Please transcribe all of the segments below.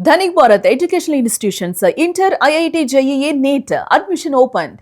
Dhanik Bharat Educational Institutions, Inter, IIT, JEE, NEET, admission opened.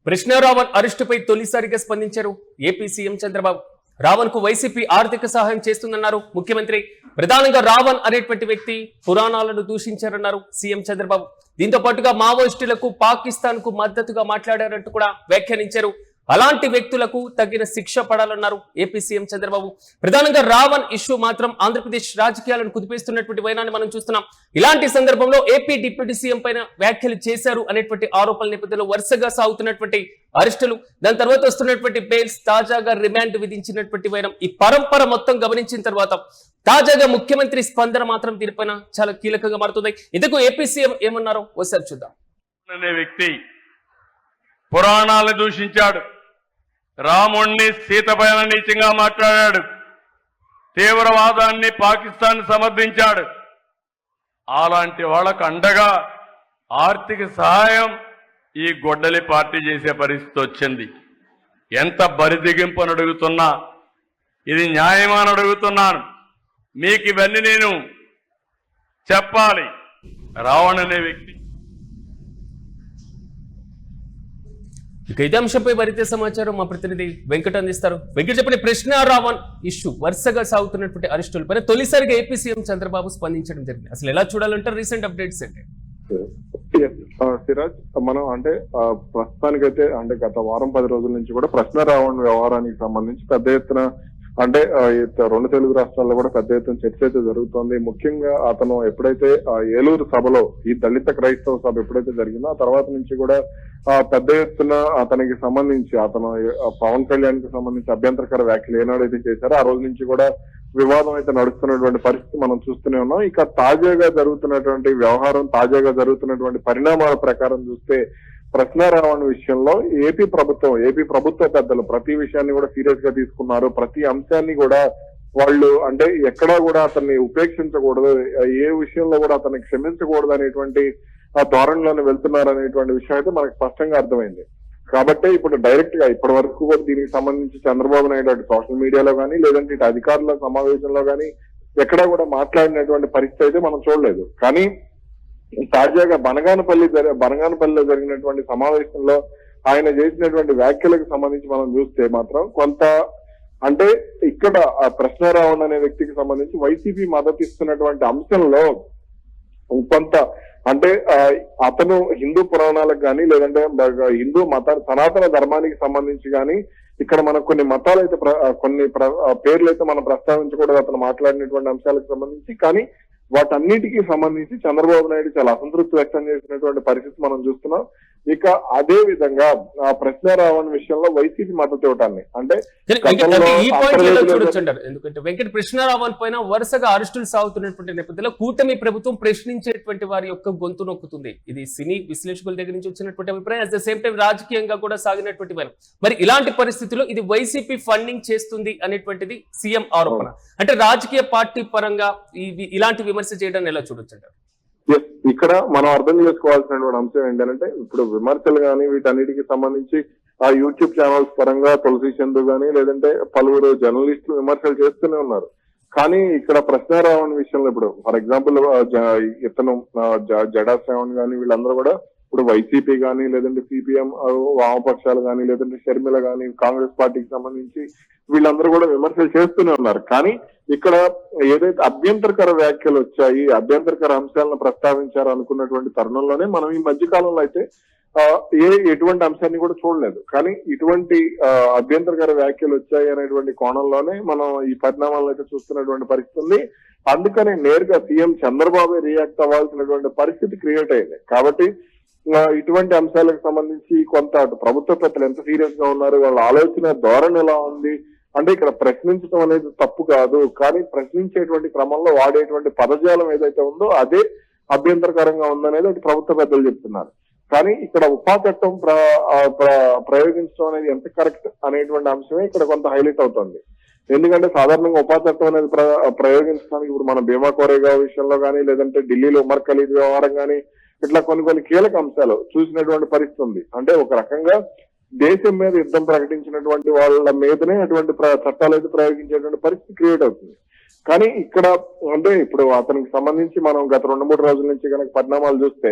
Krishna Raavan అరెస్టుపై తొలిసారిగా స్పందించారు AP CM Chandrababu. Raavan కు YCP ఆర్థిక సహాయం చేస్తుందన్నారు ముఖ్యమంత్రి. ప్రధానంగా రావణ్ అనేటువంటి వ్యక్తి పురాణాలను దూషించారన్నారు సీఎం చంద్రబాబు. దీంతో పాటుగా మావోయిస్టులకు పాకిస్తాన్ కు మద్దతుగా మాట్లాడారంటూ కూడా వ్యాఖ్యానించారు. అలాంటి వ్యక్తులకు తగిన శిక్ష పడాలన్నారు ఏపీ సీఎం చంద్రబాబు. ప్రధానంగా రావణ్ ఇష్యూ మాత్రం ఆంధ్రప్రదేశ్ రాజకీయాలను కుదిపేస్తున్నటువంటి వైనాన్ని మనం చూస్తున్నాం. ఇలాంటి సందర్భంలో ఏపీ డిప్యూటీ సీఎం పైన వ్యాఖ్యలు చేశారు అనేటువంటి ఆరోపణల నేపథ్యంలో వరుసగా సాగుతున్నటువంటి అరెస్టులు, దాని తర్వాత వస్తున్నటువంటి బెయిల్స్, తాజాగా రిమాండ్ విధించినటువంటి వైనం, ఈ పరంపర మొత్తం గమనించిన తర్వాత తాజాగా ముఖ్యమంత్రి స్పందన మాత్రం దీనిపైన చాలా కీలకంగా మారుతుంది. ఇందుకు ఏపీ సీఎం ఏమన్నారో ఒకసారి చూద్దాం. అనే వ్యక్తి పురాణాలను దూషించాడు, రాముణ్ణి సీతపైన నీచంగా మాట్లాడాడు, తీవ్రవాదాన్ని పాకిస్తాన్ సమర్థించాడు. అలాంటి వాళ్ళకు అండగా ఆర్థిక సహాయం ఈ గొడ్డలి పార్టీ చేసే పరిస్థితి వచ్చింది. ఎంత బరిదిగింపు అని అడుగుతున్నా, ఇది న్యాయమా అని అడుగుతున్నాను. మీకు ఇవన్నీ నేను చెప్పాలి. రావణ్ అనే వ్యక్తి ఇక ఇదే అంశంపై మరింత సమాచారం మా ప్రతినిధి వెంకట్ అందిస్తారు. వెంకట్ చెప్పిన కృష్ణ రావణ్ ఇష్యూ వరుసగా సాగుతున్నటువంటి అరెస్టులపై తొలిసారిగా ఏపీ సీఎం చంద్రబాబు స్పందించడం జరిగింది. అసలు ఎలా చూడాలంటే రీసెంట్ అప్డేట్స్ ఏంటి? సిరాజ్, మనం ప్రస్తుతానికైతే గత వారం 10 రోజుల నుంచి కూడా కృష్ణ రావణ్ వ్యవహారానికి సంబంధించి పెద్ద ఎత్తున రెండు తెలుగు రాష్ట్రాల్లో కూడా పెద్ద ఎత్తున చర్చ అయితే జరుగుతోంది. ముఖ్యంగా అతను ఎప్పుడైతే ఏలూరు సభలో ఈ దళిత క్రైస్తవ సభ ఎప్పుడైతే జరిగిందో ఆ తర్వాత నుంచి కూడా పెద్ద ఎత్తున అతనికి సంబంధించి అతను పవన్ కళ్యాణ్ కి సంబంధించి అభ్యంతరకర వ్యాఖ్యలు ఏనాడైతే చేశారో ఆ రోజు నుంచి కూడా వివాదం అయితే నడుస్తున్నటువంటి పరిస్థితి మనం చూస్తూనే ఉన్నాం. ఇక తాజాగా జరుగుతున్నటువంటి వ్యవహారం, తాజాగా జరుగుతున్నటువంటి పరిణామాల ప్రకారం చూస్తే కృష్ణ రావణ్ విషయంలో ఏపీ ప్రభుత్వ పెద్దలు ప్రతి విషయాన్ని కూడా సీరియస్ గా తీసుకున్నారు. ప్రతి అంశాన్ని కూడా వాళ్ళు ఎక్కడా కూడా అతన్ని ఉపేక్షించకూడదు, ఏ విషయంలో కూడా అతన్ని క్షమించకూడదు అనేటువంటి ఆ ధోరణిలోనే వెళ్తున్నారు అనేటువంటి విషయం అయితే మనకు స్పష్టంగా అర్థమైంది. కాబట్టి ఇప్పుడు డైరెక్ట్ గా ఇప్పటి వరకు కూడా దీనికి సంబంధించి చంద్రబాబు నాయుడు అటు సోషల్ మీడియాలో కానీ లేదంటే ఇటు అధికారుల సమావేశంలో కానీ ఎక్కడా కూడా మాట్లాడినటువంటి పరిస్థితి అయితే మనం చూడలేదు. కానీ తాజాగా బనగానపల్లిలో జరిగినటువంటి సమావేశంలో ఆయన చేసినటువంటి వ్యాఖ్యలకు సంబంధించి మనం చూస్తే మాత్రం కొంత ఇక్కడ కృష్ణ రావణ్ అనే వ్యక్తికి సంబంధించి వైసీపీ మద్దతు ఇస్తున్నటువంటి అంశంలో కొంత అతను హిందూ పురాణాలకు కానీ లేదంటే హిందూ సనాతన ధర్మానికి సంబంధించి కానీ ఇక్కడ మనకు కొన్ని మతాలు అయితే కొన్ని పేర్లు అయితే మనం ప్రస్తావించకూడదు అతను మాట్లాడినటువంటి అంశాలకు సంబంధించి. కానీ వాటన్నిటికీ సంబంధించి చంద్రబాబు నాయుడు చాలా అసంతృప్తి వ్యక్తం చేసినటువంటి పరిస్థితి మనం చూస్తున్నాం. ఇక అదే విధంగా కృష్ణ రావణ్ విషయంలో వైసీపీ మద్దతు ఇవ్వటాన్ని ఎందుకంటే వెంకట కృష్ణ రావణ్ పైన వరుసగా అరెస్టులు సాగుతున్నటువంటి నేపథ్యంలో కూటమి ప్రభుత్వం ప్రశ్నించేటువంటి వారి యొక్క గొంతు నొక్కుతుంది. ఇది సినీ విశ్లేషకుల దగ్గర నుంచి వచ్చినటువంటి అభిప్రాయం. అట్ ద సేమ్ టైం రాజకీయంగా కూడా సాగినటువంటి వారు. మరి ఇలాంటి పరిస్థితుల్లో ఇది వైసీపీ ఫండింగ్ చేస్తుంది అనేటువంటిది సీఎం ఆరోపణ. రాజకీయ పార్టీ పరంగా ఇలాంటి విమర్శ చేయడాన్ని ఎలా చూడొచ్చు? ఇక్కడ మనం అర్థం చేసుకోవాల్సినటువంటి అంశం ఏంటంటే ఇప్పుడు విమర్శలు కానీ వీటన్నిటికి సంబంధించి ఆ యూట్యూబ్ ఛానల్స్ పరంగా తులసి చందు కానీ లేదంటే పలువురు జర్నలిస్టులు విమర్శలు చేస్తూనే ఉన్నారు. కానీ ఇక్కడ కృష్ణ రావణ్ విషయంలో ఇప్పుడు ఫర్ ఎగ్జాంపుల్ ఇతను జడా శ్రావణ్ కానీ వీళ్ళందరూ కూడా ఇప్పుడు వైసీపీ కానీ లేదంటే సిపిఎం వామపక్షాలు కానీ లేదంటే షర్మిల కానీ కాంగ్రెస్ పార్టీకి సంబంధించి వీళ్ళందరూ కూడా విమర్శలు చేస్తూనే ఉన్నారు. కానీ ఇక్కడ ఏదైతే అభ్యంతరకర వ్యాఖ్యలు వచ్చాయి, అభ్యంతరకర అంశాలను ప్రస్తావించారు అనుకున్నటువంటి తరుణంలోనే మనం ఈ మధ్య కాలంలో అయితే ఎటువంటి అంశాన్ని కూడా చూడలేదు. కానీ ఇటువంటి అభ్యంతరకర వ్యాఖ్యలు వచ్చాయి అనేటువంటి కోణంలోనే మనం ఈ పరిణామాలను అయితే చూస్తున్నటువంటి పరిస్థితి ఉంది. అందుకనే నేరుగా సీఎం చంద్రబాబు రియాక్ట్ అవ్వాల్సినటువంటి పరిస్థితి క్రియేట్ అయింది. కాబట్టి ఇటువంటి అంశాలకు సంబంధించి కొంత ప్రభుత్వ పెద్దలు ఎంత సీరియస్ గా ఉన్నారు, వాళ్ళ ఆలోచన ధోరణి ఎలా ఉంది ఇక్కడ ప్రశ్నించడం అనేది తప్పు కాదు. కానీ ప్రశ్నించేటువంటి క్రమంలో వాడేటువంటి పదజాలం ఏదైతే ఉందో అదే అభ్యంతరకరంగా ఉందనేది అటు ప్రభుత్వ పెద్దలు చెప్తున్నారు. కానీ ఇక్కడ ఉపా చట్టం ప్రయోగించడం అనేది ఎంత కరెక్ట్ అనేటువంటి అంశమే ఇక్కడ కొంత హైలైట్ అవుతుంది. ఎందుకంటే సాధారణంగా ఉపా చట్టం అనేది ప్రయోగించడానికి ఇప్పుడు మన భీమా కోరేగావ్ విషయంలో కానీ లేదంటే ఢిల్లీలో ఉమర్ ఖలీద్ వ్యవహారం కానీ ఇట్లా కొన్ని కీలక అంశాలు చూసినటువంటి పరిస్థితి ఉంది. ఒక రకంగా దేశం మీద యుద్ధం ప్రకటించినటువంటి వాళ్ళ మీదనే అటువంటి చట్టాలు అయితే ప్రయోగించేటువంటి పరిస్థితి క్రియేట్ అవుతుంది. కానీ ఇక్కడ అంటే ఇప్పుడు అతనికి సంబంధించి మనం గత 2-3 రోజుల నుంచి కనుక పరిణామాలు చూస్తే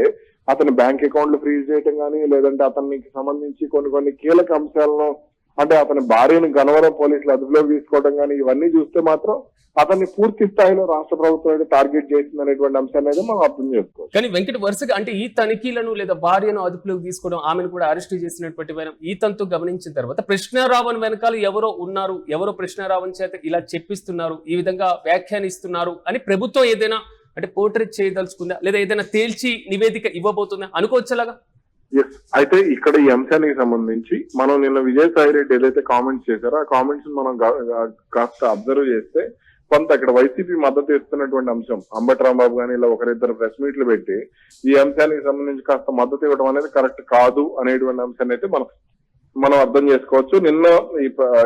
అతని బ్యాంక్ అకౌంట్లు ఫ్రీజ్ చేయటం కానీ, లేదంటే అతనికి సంబంధించి కొన్ని కీలక అంశాలను అంటే అతని భార్యను గన్నవరం పోలీసులు అదుపులోకి తీసుకోవడం కానీ, ఇవన్నీ చూస్తే మాత్రం అతన్ని పూర్తి స్థాయిలో రాష్ట్ర ప్రభుత్వం టార్గెట్ చేసింది అనేటువంటి అంశాన్ని అయితే మనం అర్థం చేసుకోవచ్చు. కానీ వెంకట వరుసగా అంటే ఈ తనిఖీలను లేదా భార్యను అదుపులోకి తీసుకోవడం, ఆమెను కూడా అరెస్ట్ చేసినటువంటి వైనం ఈ తంతు గమనించిన తర్వాత కృష్ణారావన్ వెనకాల ఎవరో ఉన్నారు, ఎవరో కృష్ణారావన్ చేత ఇలా చెప్పిస్తున్నారు, ఈ విధంగా వ్యాఖ్యానిస్తున్నారు అని ప్రభుత్వం ఏదైనా అంటే పోర్ట్రేట్ చేయదలుచుకుందా, లేదా ఏదైనా తేల్చి నివేదిక ఇవ్వబోతుందా అనుకోవచ్చలాగా? అయితే ఇక్కడ ఈ అంశానికి సంబంధించి మనం నిన్న విజయసాయి రెడ్డి ఏదైతే కామెంట్స్ చేశారో ఆ కామెంట్స్ మనం కాస్త అబ్జర్వ్ చేస్తే కొంత ఇక్కడ వైసీపీ మద్దతు ఇస్తున్నటువంటి అంశం అంబటి రాంబాబు కానీ ఇలా ఒకరిద్దరు ప్రెస్ మీట్లు పెట్టి ఈ అంశానికి సంబంధించి కాస్త మద్దతు ఇవ్వడం అనేది కరెక్ట్ కాదు అనేటువంటి అంశాన్ని అయితే మనం అర్థం చేసుకోవచ్చు. నిన్న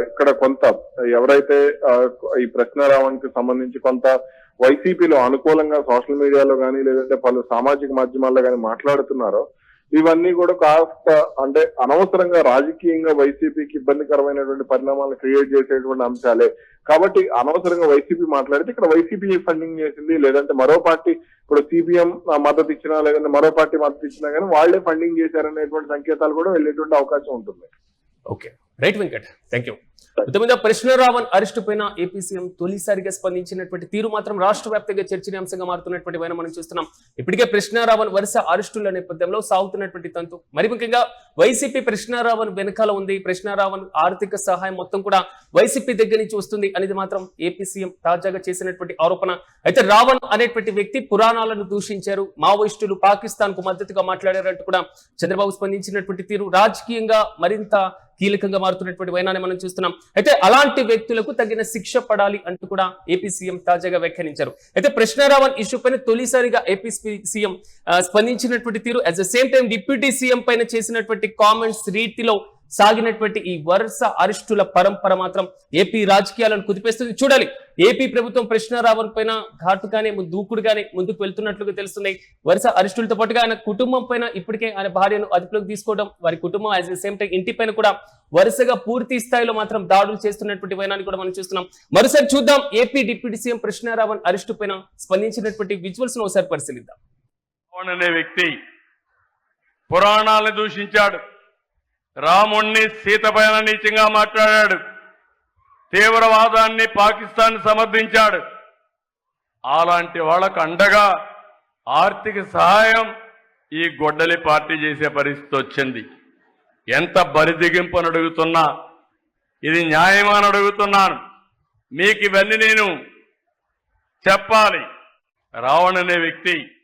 ఇక్కడ కొంత ఎవరైతే ఈ ప్రశ్నారావణ్ కి సంబంధించి కొంత వైసీపీలో అనుకూలంగా సోషల్ మీడియాలో కానీ లేదంటే పలు సామాజిక మాధ్యమాల్లో కానీ మాట్లాడుతున్నారో ఇవన్నీ కూడా కాస్త అంటే అనవసరంగా రాజకీయంగా వైసీపీకి ఇబ్బందికరమైనటువంటి పరిణామాలను క్రియేట్ చేసేటువంటి అంశాలే. కాబట్టి అనవసరంగా వైసీపీ మాట్లాడితే ఇక్కడ వైసీపీ ఫండింగ్ చేసింది, లేదంటే మరో పార్టీ ఇప్పుడు సిపిఎం మద్దతు ఇచ్చినా లేదంటే మరో పార్టీ మద్దతు ఇచ్చినా కానీ వాళ్లే ఫండింగ్ చేశారనేటువంటి సంకేతాలు కూడా వెళ్ళేటువంటి అవకాశం ఉంటుంది. Okay, right Venkat, thank you. మొత్తం మీద కృష్ణారావన్ అరెస్టు పైన ఏపీ సీఎం తొలిసారిగా స్పందించినటువంటి తీరు మాత్రం రాష్ట్ర వ్యాప్తంగా చర్చనీయాంశంగా మారుతున్నటువంటి వైన మనం చూస్తున్నాం. ఇప్పటికే కృష్ణారావన్ వరుస అరెస్టుల నేపథ్యంలో సాగుతున్నటువంటి తంతు మరి ముఖ్యంగా వైసీపీ కృష్ణారావన్ వెనకాల ఉంది, కృష్ణారావన్ ఆర్థిక సహాయం మొత్తం కూడా వైసీపీ దగ్గర నుంచి వస్తుంది అనేది మాత్రం ఏపీ సీఎం తాజాగా చేసినటువంటి ఆరోపణ. అయితే రావణ్ అనేటువంటి వ్యక్తి పురాణాలను దూషించారు, మావోయిస్టులు పాకిస్తాన్ కు మద్దతుగా మాట్లాడారంటూ కూడా చంద్రబాబు స్పందించినటువంటి తీరు రాజకీయంగా మరింత కీలకంగా మారుతున్నటువంటి వైనాన్ని మనం చూస్తున్నాం. అయితే అలాంటి వ్యక్తులకు తగిన శిక్ష పడాలి అంటూ కూడా ఏపీ సీఎం తాజాగా వ్యాఖ్యానించారు. అయితే కృష్ణారావన్ ఇష్యూ పైన తొలిసారిగా ఏపీ సీఎం స్పందించినటువంటి తీరు, at the same time deputy CM పైన చేసినటువంటి కామెంట్స్ రీతిలో సాగినటువంటి ఈ వరుస అరెస్టుల పరంపర మాత్రం ఏపీ రాజకీయాలను కుదిపేస్తుంది. చూడాలి ఏపీ ప్రభుత్వం కృష్ణారావన్ పైన ఘాటుగానే దూకుడుగానే ముందుకు వెళ్తున్నట్లుగా తెలుస్తున్నాయి. వరుస అరెస్టులతో పాటుగా ఆయన కుటుంబం పైన ఇప్పటికే ఆయన భార్యను అదుపులోకి తీసుకోవడం, వారి కుటుంబం అట్ ద సేమ్ టైం ఇంటి పైన కూడా వరుసగా పూర్తి స్థాయిలో మాత్రం దాడులు చేస్తున్నటువంటి వైనాన్ని కూడా మనం చూస్తున్నాం. మరోసారి చూద్దాం ఏపీ డిప్యూటీ సీఎం కృష్ణారావన్ అరెస్టు పైన స్పందించినటువంటి విజువల్స్ ను ఒకసారి పరిశీలిద్దాం. అనే వ్యక్తి పురాణాలను దూషించాడు, రాముణ్ణి సీతపైన నీచంగా మాట్లాడాడు, తీవ్రవాదాన్ని పాకిస్తాన్ సమర్థించాడు. అలాంటి వాళ్ళకు అండగా ఆర్థిక సహాయం ఈ గొడ్డలి పార్టీ చేసే పరిస్థితి వచ్చింది. ఎంత బరిదిగింపు అని అడుగుతున్నా, ఇది న్యాయమా అని అడుగుతున్నాను. మీకు ఇవన్నీ నేను చెప్పాలి. రావణ్ అనే వ్యక్తి